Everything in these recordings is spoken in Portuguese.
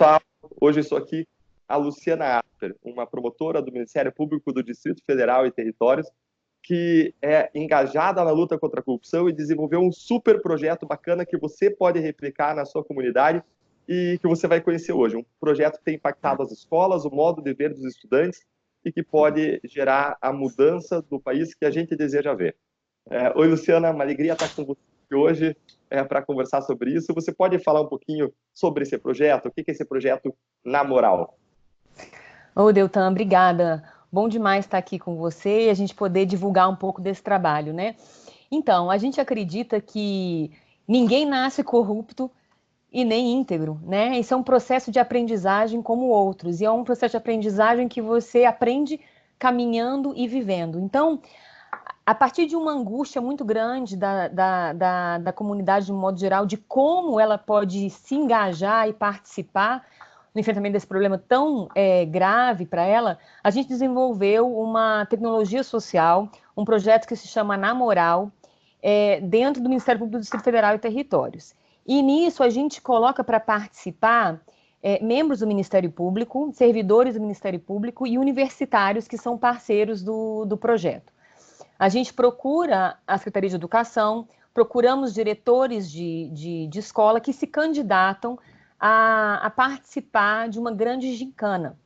Pessoal, hoje eu estou aqui a Luciana Asper, uma promotora do Ministério Público do Distrito Federal e Territórios, que é engajada na luta contra a corrupção e desenvolveu um super projeto bacana que você pode replicar na sua comunidade e que você vai conhecer hoje. Um projeto que tem impactado as escolas, o modo de ver dos estudantes e que pode gerar a mudança do país que a gente deseja ver. Oi, Luciana, uma alegria estar com você hoje para conversar sobre isso. Você pode falar um pouquinho sobre esse projeto? O que é esse projeto Na Moral? Ô, Deltan, obrigada. Bom demais estar aqui com você e a gente poder divulgar um pouco desse trabalho, né? Então, a gente acredita que ninguém nasce corrupto e nem íntegro, né? Isso é um processo de aprendizagem como outros, e é um processo de aprendizagem que você aprende caminhando e vivendo. Então, a partir de uma angústia muito grande da comunidade, de um modo geral, de como ela pode se engajar e participar no enfrentamento desse problema tão grave para ela, a gente desenvolveu uma tecnologia social, um projeto que se chama Na Moral, dentro do Ministério Público do Distrito Federal e Territórios. E nisso a gente coloca para participar membros do Ministério Público, servidores do Ministério Público e universitários que são parceiros do projeto. A gente procura a Secretaria de Educação, procuramos diretores de escola que se candidatam a participar de uma grande gincana.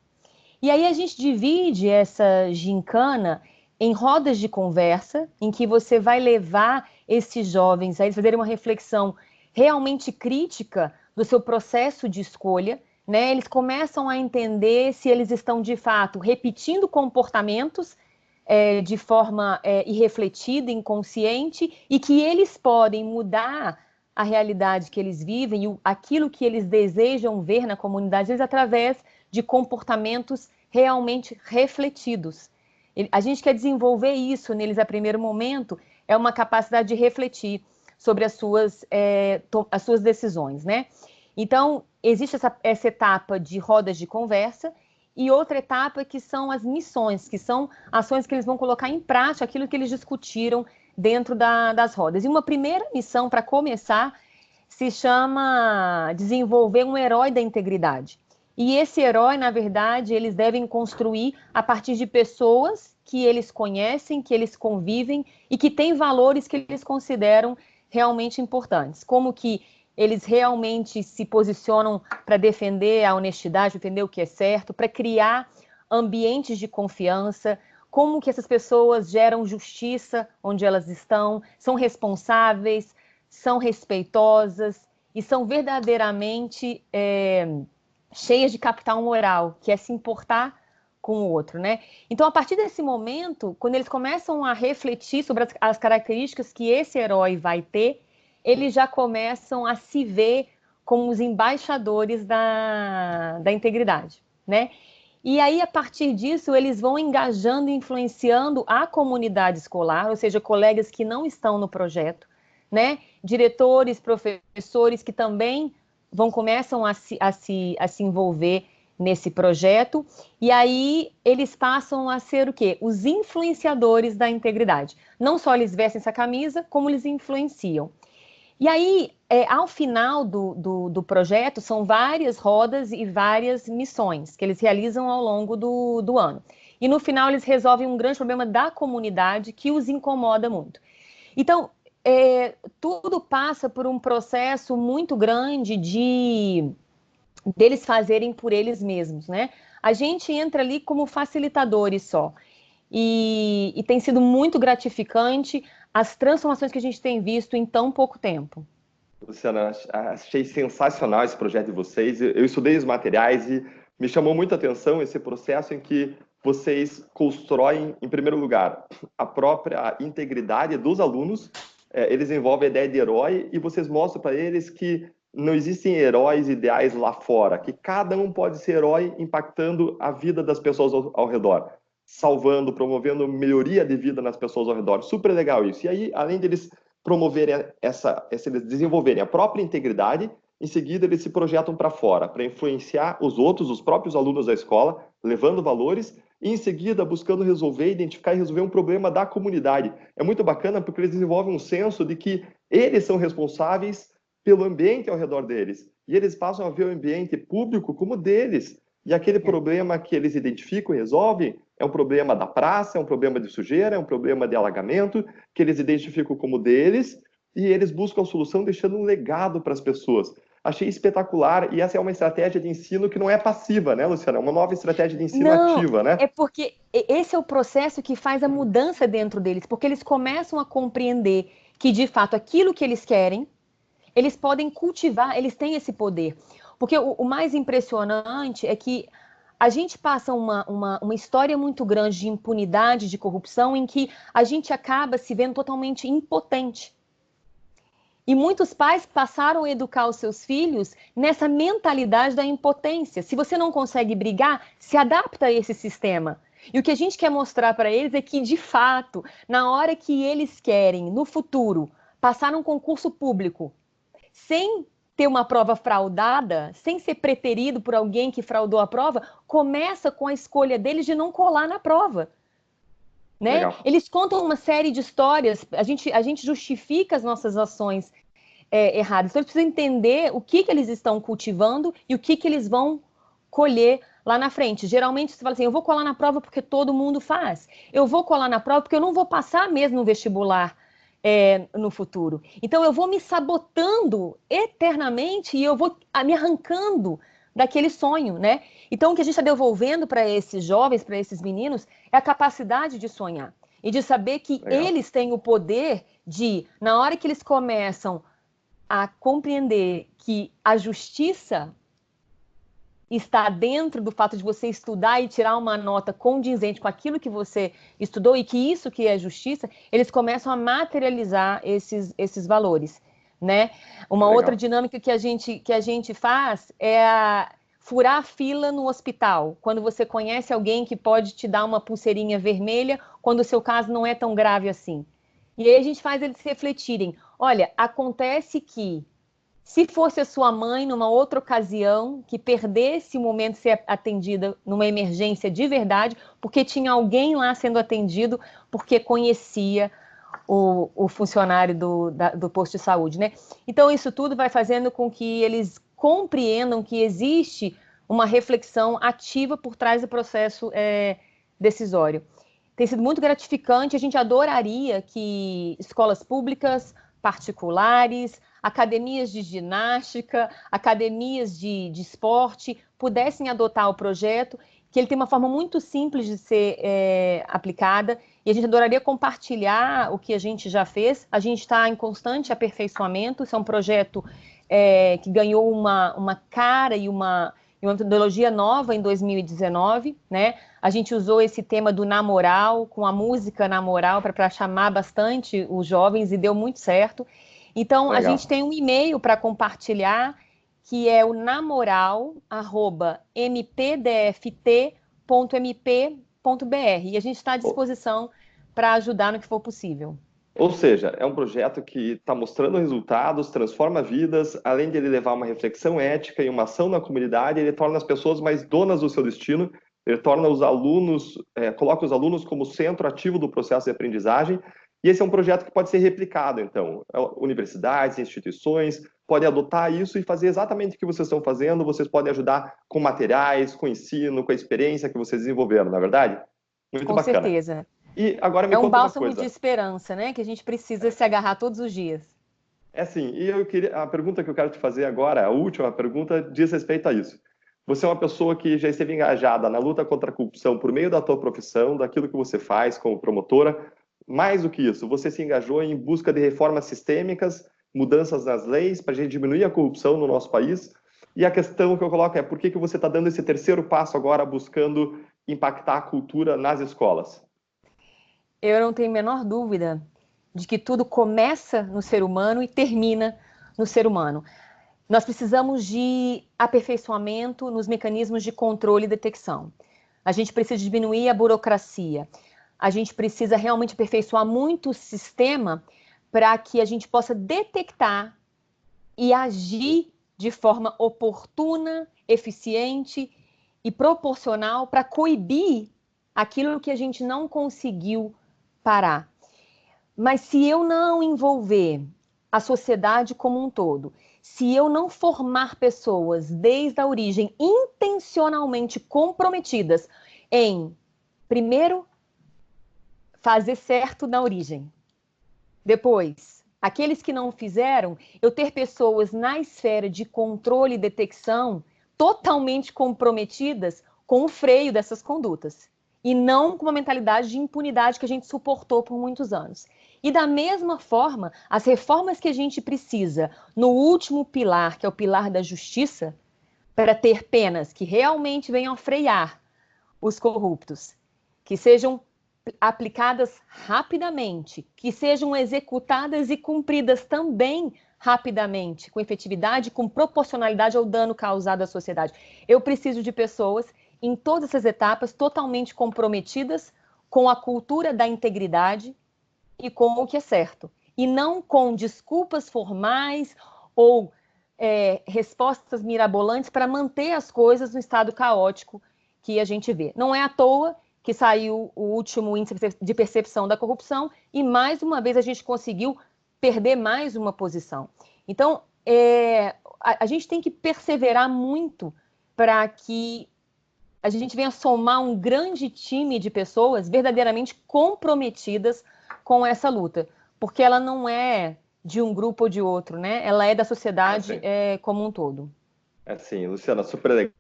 E aí a gente divide essa gincana em rodas de conversa, em que você vai levar esses jovens a eles fazerem uma reflexão realmente crítica do seu processo de escolha, né? Eles começam a entender se eles estão, de fato, repetindo comportamentos de forma irrefletida, inconsciente, e que eles podem mudar a realidade que eles vivem e aquilo que eles desejam ver na comunidade deles através de comportamentos realmente refletidos. A gente quer desenvolver isso neles a primeiro momento, é uma capacidade de refletir sobre as suas decisões, né? Então, existe essa etapa de rodas de conversa, e outra etapa que são as missões, que são ações que eles vão colocar em prática aquilo que eles discutiram dentro das rodas. E uma primeira missão, para começar, se chama desenvolver um herói da integridade. E esse herói, na verdade, eles devem construir a partir de pessoas que eles conhecem, que eles convivem e que têm valores que eles consideram realmente importantes. Como que eles realmente se posicionam para defender a honestidade, defender o que é certo, para criar ambientes de confiança, como que essas pessoas geram justiça onde elas estão, são responsáveis, são respeitosas e são verdadeiramente cheias de capital moral, que é se importar com o outro, né? Então, a partir desse momento, quando eles começam a refletir sobre as características que esse herói vai ter, eles já começam a se ver como os embaixadores da integridade, né? E aí, a partir disso, eles vão engajando e influenciando a comunidade escolar, ou seja, colegas que não estão no projeto, né? Diretores, professores que também começam a se envolver nesse projeto, e aí eles passam a ser o quê? Os influenciadores da integridade. Não só eles vestem essa camisa, como eles influenciam. E aí, ao final do projeto, são várias rodas e várias missões que eles realizam ao longo do ano. E no final, eles resolvem um grande problema da comunidade que os incomoda muito. Então, tudo passa por um processo muito grande deles fazerem por eles mesmos, né? A gente entra ali como facilitadores só. E tem sido muito gratificante as transformações que a gente tem visto em tão pouco tempo. Luciana, achei sensacional esse projeto de vocês. Eu estudei os materiais e me chamou muita atenção esse processo em que vocês constroem, em primeiro lugar, a própria integridade dos alunos. Eles envolvem a ideia de herói e vocês mostram para eles que não existem heróis ideais lá fora, que cada um pode ser herói impactando a vida das pessoas ao redor, salvando, promovendo melhoria de vida nas pessoas ao redor. Super legal isso. E aí, além deles promoverem eles desenvolverem a própria integridade, em seguida eles se projetam para fora, para influenciar os outros, os próprios alunos da escola, levando valores, e em seguida buscando resolver, identificar e resolver um problema da comunidade. É muito bacana porque eles desenvolvem um senso de que eles são responsáveis pelo ambiente ao redor deles. e eles passam a ver o ambiente público como deles. E aquele problema que eles identificam e resolvem é um problema da praça, é um problema de sujeira, é um problema de alagamento, que eles identificam como deles, e eles buscam a solução deixando um legado para as pessoas. Achei espetacular, e essa é uma estratégia de ensino que não é passiva, né, Luciana? É uma nova estratégia de ensino Não, ativa, né? é porque esse é o processo que faz a mudança dentro deles, porque eles começam a compreender que, de fato, aquilo que eles querem, eles podem cultivar, eles têm esse poder. Porque o mais impressionante é que a gente passa uma história muito grande de impunidade, de corrupção, em que a gente acaba se vendo totalmente impotente. E muitos pais passaram a educar os seus filhos nessa mentalidade da impotência. Se você não consegue brigar, se adapta a esse sistema. E o que a gente quer mostrar para eles é que, de fato, na hora que eles querem, no futuro, passar num concurso público, sem ter uma prova fraudada, sem ser preterido por alguém que fraudou a prova, começa com a escolha deles de não colar na prova. Né? Legal. Eles contam uma série de histórias, a gente justifica as nossas ações erradas. Então, eles precisam entender o que eles estão cultivando e o que eles vão colher lá na frente. Geralmente, você fala assim, eu vou colar na prova porque todo mundo faz. Eu vou colar na prova porque eu não vou passar mesmo no vestibular no futuro. Então, eu vou me sabotando eternamente e eu vou me arrancando daquele sonho, né? Então, o que a gente está devolvendo para esses jovens, para esses meninos, é a capacidade de sonhar e de saber que Legal. eles têm o poder de, na hora que eles começam a compreender que a justiça está dentro do fato de você estudar e tirar uma nota condizente com aquilo que você estudou e que isso que é justiça, eles começam a materializar esses valores, né? Uma outra Legal. dinâmica que a gente faz é furar a fila no hospital, quando você conhece alguém que pode te dar uma pulseirinha vermelha, quando o seu caso não é tão grave assim. E aí a gente faz eles refletirem, olha, acontece que se fosse a sua mãe, numa outra ocasião, que perdesse o momento de ser atendida numa emergência de verdade, porque tinha alguém lá sendo atendido, porque conhecia o funcionário do posto de saúde, né? Então, isso tudo vai fazendo com que eles compreendam que existe uma reflexão ativa por trás do processo decisório. Tem sido muito gratificante, a gente adoraria que escolas públicas, particulares, academias de ginástica, academias de esporte pudessem adotar o projeto, que ele tem uma forma muito simples de ser aplicada, e a gente adoraria compartilhar o que a gente já fez. A gente está em constante aperfeiçoamento, isso é um projeto que ganhou uma cara e uma metodologia nova em 2019, né? A gente usou esse tema do namoral, com a música namoral, para chamar bastante os jovens e deu muito certo. Então, a gente Legal. tem um e-mail para compartilhar, que é o namoral@mpdft.mp.br. E a gente está à disposição para ajudar no que for possível. Ou seja, é um projeto que está mostrando resultados, transforma vidas, além de ele levar uma reflexão ética e uma ação na comunidade, ele torna as pessoas mais donas do seu destino, ele torna os alunos, coloca os alunos como centro ativo do processo de aprendizagem, e esse é um projeto que pode ser replicado, então, universidades, instituições, podem adotar isso e fazer exatamente o que vocês estão fazendo, vocês podem ajudar com materiais, com ensino, com a experiência que vocês desenvolveram, não é verdade? Muito Com bacana. certeza. E agora me É um conta uma bálsamo de coisa. esperança, né? Que a gente precisa se agarrar todos os dias. É assim, e a pergunta que eu quero te fazer agora, a última pergunta, diz respeito a isso. Você é uma pessoa que já esteve engajada na luta contra a corrupção por meio da tua profissão, daquilo que você faz como promotora. Mais do que isso, você se engajou em busca de reformas sistêmicas, mudanças nas leis para a gente diminuir a corrupção no nosso país. E a questão que eu coloco é por que você está dando esse terceiro passo agora, buscando impactar a cultura nas escolas? Eu não tenho a menor dúvida de que tudo começa no ser humano e termina no ser humano. Nós precisamos de aperfeiçoamento nos mecanismos de controle e detecção. A gente precisa diminuir a burocracia. A gente precisa realmente aperfeiçoar muito o sistema para que a gente possa detectar e agir de forma oportuna, eficiente e proporcional para coibir aquilo que a gente não conseguiu parar. Mas se eu não envolver a sociedade como um todo, Se eu não formar pessoas desde a origem intencionalmente comprometidas em, primeiro, fazer certo na origem. Depois, aqueles que não fizeram, eu ter pessoas na esfera de controle e detecção totalmente comprometidas com o freio dessas condutas. E não com uma mentalidade de impunidade que a gente suportou por muitos anos. E da mesma forma, as reformas que a gente precisa no último pilar, que é o pilar da justiça, para ter penas que realmente venham a frear os corruptos, que sejam aplicadas rapidamente, que sejam executadas e cumpridas também rapidamente, com efetividade, com proporcionalidade ao dano causado à sociedade. Eu preciso de pessoas em todas essas etapas totalmente comprometidas com a cultura da integridade e com o que é certo, e não com desculpas formais ou respostas mirabolantes para manter as coisas no estado caótico que a gente vê. Não é à toa que saiu o último índice de percepção da corrupção e, mais uma vez, a gente conseguiu perder mais uma posição. Então, a gente tem que perseverar muito para que a gente venha somar um grande time de pessoas verdadeiramente comprometidas com essa luta, porque ela não é de um grupo ou de outro, né? Ela é da sociedade como um todo. Assim, Luciana, super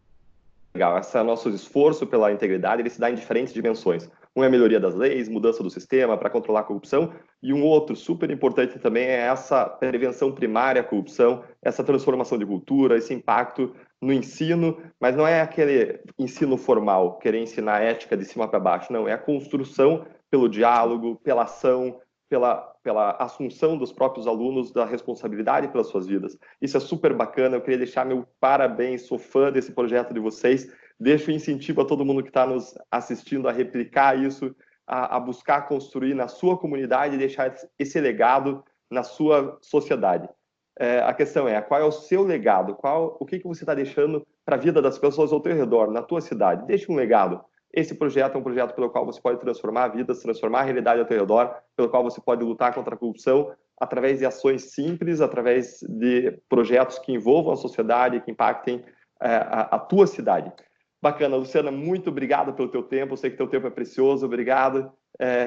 legal. Esse nosso esforço pela integridade, ele se dá em diferentes dimensões. Um é a melhoria das leis, mudança do sistema para controlar a corrupção, e um outro super importante também é essa prevenção primária à corrupção, essa transformação de cultura, esse impacto no ensino, mas não é aquele ensino formal, querer ensinar ética de cima para baixo, não, é a construção pelo diálogo, pela ação, pela assunção dos próprios alunos da responsabilidade pelas suas vidas. Isso é super bacana, eu queria deixar meu parabéns, sou fã desse projeto de vocês, deixo o incentivo a todo mundo que está nos assistindo a replicar isso, a buscar construir na sua comunidade e deixar esse legado na sua sociedade. A questão é, qual é o seu legado? O que você está deixando para a vida das pessoas ao teu redor, na tua cidade? Deixe um legado. Esse projeto é um projeto pelo qual você pode transformar vidas, transformar a realidade ao teu redor, pelo qual você pode lutar contra a corrupção através de ações simples, através de projetos que envolvam a sociedade, que impactem a tua cidade. Bacana, Luciana, muito obrigado pelo teu tempo, eu sei que teu tempo é precioso, obrigado.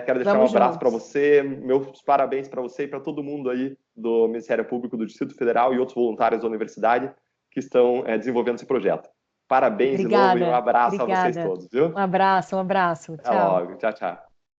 Quero deixar um abraço para você, meus parabéns para você e para todo mundo aí do Ministério Público do Distrito Federal e outros voluntários da universidade que estão desenvolvendo esse projeto. Parabéns de novo e um abraço a vocês todos, viu? Um abraço, Até tchau. logo, tchau, tchau.